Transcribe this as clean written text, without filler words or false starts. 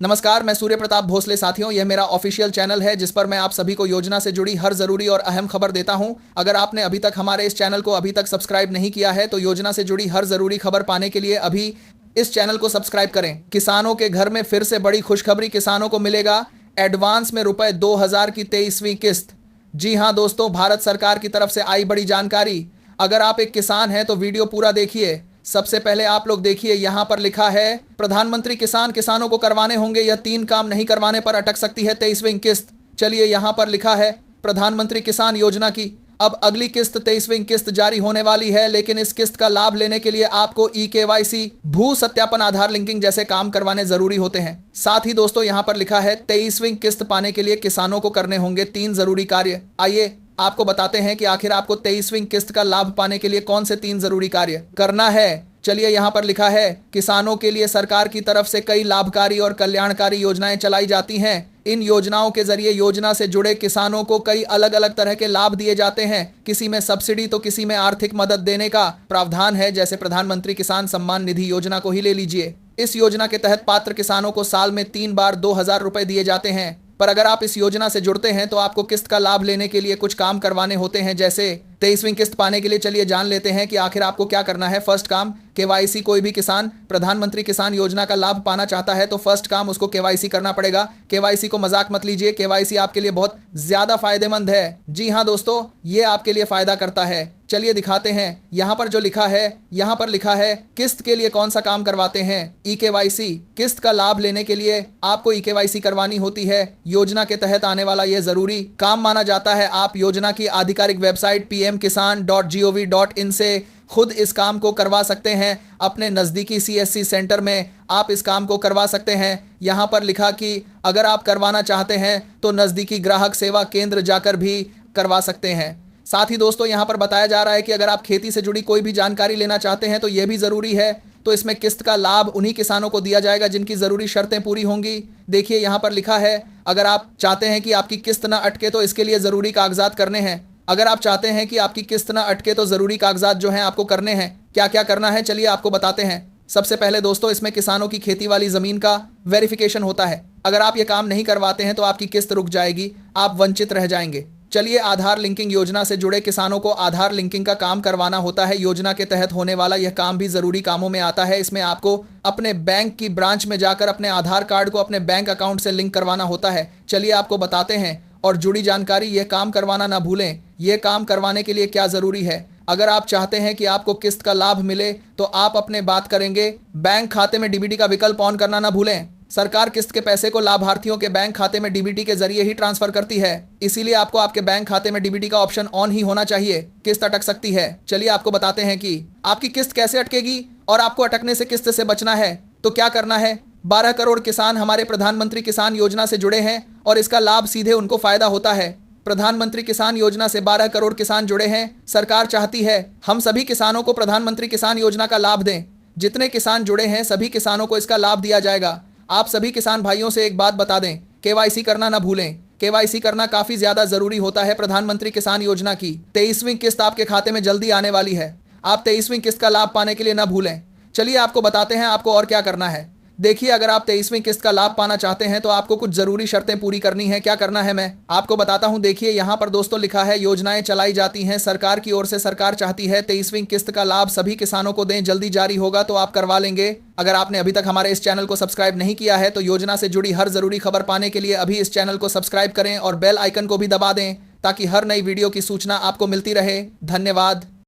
नमस्कार, मैं सूर्य प्रताप भोसले। साथियों, यह मेरा ऑफिशियल चैनल है जिस पर मैं आप सभी को योजना से जुड़ी हर जरूरी और अहम खबर देता हूं। अगर आपने अभी तक हमारे इस चैनल को अभी तक सब्सक्राइब नहीं किया है तो योजना से जुड़ी हर जरूरी खबर पाने के लिए अभी इस चैनल को सब्सक्राइब करें। किसानों के घर में फिर से बड़ी खुशखबरी, किसानों को मिलेगा एडवांस में रुपए 2000 की 23वीं किस्त। जी हाँ दोस्तों, भारत सरकार की तरफ से आई बड़ी जानकारी। अगर आप एक किसान हैं तो वीडियो पूरा देखिए। सबसे पहले आप लोग देखिए, यहाँ पर लिखा है प्रधानमंत्री किसान किसानों को करवाने होंगे यह 3 काम, नहीं करवाने पर अटक सकती है 23वीं किस्त। चलिए, यहाँ पर लिखा है प्रधानमंत्री किसान योजना की अब अगली किस्त 23वीं किस्त जारी होने वाली है, लेकिन इस किस्त का लाभ लेने के लिए आपको KYC भू सत्यापन, आधार लिंकिंग जैसे काम करवाने जरूरी होते हैं। साथ ही दोस्तों, यहाँ पर लिखा है 23वीं किस्त पाने के लिए किसानों को करने होंगे 3 जरूरी कार्य। आइए आपको बताते हैं कि आखिर आपको 23वीं किस्त का लाभ पाने के लिए कौन से 3 जरूरी कार्य करना है। चलिए, यहाँ पर लिखा है किसानों के लिए सरकार की तरफ से कई लाभकारी और कल्याणकारी योजनाएं चलाई जाती हैं। इन योजनाओं के जरिए योजना से जुड़े किसानों को कई अलग अलग तरह के लाभ दिए जाते हैं। किसी में सब्सिडी तो किसी में आर्थिक मदद देने का प्रावधान है, जैसे प्रधानमंत्री किसान सम्मान निधि योजना को ही ले लीजिए। इस योजना के तहत पात्र किसानों को साल में 3 बार 2000 रुपए दिए जाते हैं। पर अगर आप इस योजना से जुड़ते हैं तो आपको किस्त का लाभ लेने के लिए कुछ काम करवाने होते हैं, जैसे 23वीं किस्त पाने के लिए चलिए जान लेते हैं कि आखिर आपको क्या करना है। फर्स्ट काम, KYC। कोई भी किसान प्रधानमंत्री किसान योजना का लाभ पाना चाहता है तो फर्स्ट काम उसको KYC करना पड़ेगा। KYC को मजाक मत लीजिए, KYC आपके लिए बहुत ज्यादा फायदेमंद है। जी हाँ दोस्तों, ये आपके लिए फायदा करता है। चलिए दिखाते हैं, यहाँ पर जो लिखा है, यहाँ पर लिखा है किस्त के लिए कौन सा काम करवाते हैं। KYC। किस्त का लाभ लेने के लिए आपको KYC करवानी होती है। योजना के तहत आने वाला यह जरूरी काम माना जाता है। आप योजना की आधिकारिक वेबसाइट pmkisan.gov.in से खुद इस काम को करवा सकते हैं। अपने नज़दीकी CSC सेंटर में आप इस काम को करवा सकते हैं। यहाँ पर लिखा कि अगर आप करवाना चाहते हैं तो नज़दीकी ग्राहक सेवा केंद्र जाकर भी करवा सकते हैं। साथ ही दोस्तों, यहाँ पर बताया जा रहा है कि अगर आप खेती से जुड़ी कोई भी जानकारी लेना चाहते हैं तो यह भी ज़रूरी है। तो इसमें किस्त का लाभ उन्हीं किसानों को दिया जाएगा जिनकी ज़रूरी शर्तें पूरी होंगी। देखिए, यहाँ पर लिखा है अगर आप चाहते हैं कि आपकी किस्त ना अटके तो इसके लिए ज़रूरी कागजात करने हैं। अगर आप चाहते हैं कि आपकी किस्त ना अटके तो ज़रूरी कागजात जो हैं आपको करने हैं। क्या क्या करना है, चलिए आपको बताते हैं। सबसे पहले दोस्तों, इसमें किसानों की खेती वाली ज़मीन का वेरिफिकेशन होता है। अगर आप ये काम नहीं करवाते हैं तो आपकी किस्त रुक जाएगी, आप वंचित रह जाएंगे। चलिए, आधार लिंकिंग। योजना से जुड़े किसानों को आधार लिंकिंग का काम करवाना होता है। योजना के तहत होने वाला यह काम भी ज़रूरी कामों में आता है। इसमें आपको अपने बैंक की ब्रांच में जाकर अपने आधार कार्ड को अपने बैंक अकाउंट से लिंक करवाना होता है। चलिए आपको बताते हैं और जुड़ी जानकारी, यह काम करवाना ना भूलें। यह काम करवाने के लिए क्या ज़रूरी है। अगर आप चाहते हैं कि आपको किस्त का लाभ मिले तो आप अपने बात करेंगे बैंक खाते में DBT का विकल्प ऑन करना ना भूलें। सरकार किस्त के पैसे को लाभार्थियों के बैंक खाते में DBT के जरिए ही ट्रांसफर करती है, इसीलिए आपको आपके बैंक खाते में DBT का ऑप्शन ऑन ही होना चाहिए। किस्त अटक सकती है। चलिए आपको बताते हैं कि आपकी किस्त कैसे अटकेगी और आपको अटकने से किस्त से बचना है तो क्या करना है। 12 करोड़ किसान हमारे प्रधानमंत्री किसान योजना से जुड़े हैं और इसका लाभ सीधे उनको फायदा होता है। प्रधानमंत्री किसान योजना से 12 करोड़ किसान जुड़े हैं। सरकार चाहती है हम सभी किसानों को प्रधानमंत्री किसान योजना का लाभ दें। जितने किसान जुड़े हैं सभी किसानों को इसका लाभ दिया जाएगा। आप सभी किसान भाइयों से एक बात बता दें, KYC करना ना भूलें। KYC करना काफ़ी ज़्यादा ज़रूरी होता है। प्रधानमंत्री किसान योजना की 23वीं किस्त आपके खाते में जल्दी आने वाली है। आप 23वीं किस्त का लाभ पाने के लिए ना भूलें। चलिए आपको बताते हैं आपको और क्या करना है। देखिए, अगर आप 23वीं किस्त का लाभ पाना चाहते हैं तो आपको कुछ ज़रूरी शर्तें पूरी करनी है। क्या करना है मैं आपको बताता हूं। देखिए, यहाँ पर दोस्तों लिखा है योजनाएं चलाई जाती हैं सरकार की ओर से। सरकार चाहती है 23वीं किस्त का लाभ सभी किसानों को दें। जल्दी जारी होगा तो आप करवा लेंगे। अगर आपने अभी तक हमारे इस चैनल को सब्सक्राइब नहीं किया है तो योजना से जुड़ी हर ज़रूरी खबर पाने के लिए अभी इस चैनल को सब्सक्राइब करें और बेल आइकन को भी दबा दें ताकि हर नई वीडियो की सूचना आपको मिलती रहे। धन्यवाद।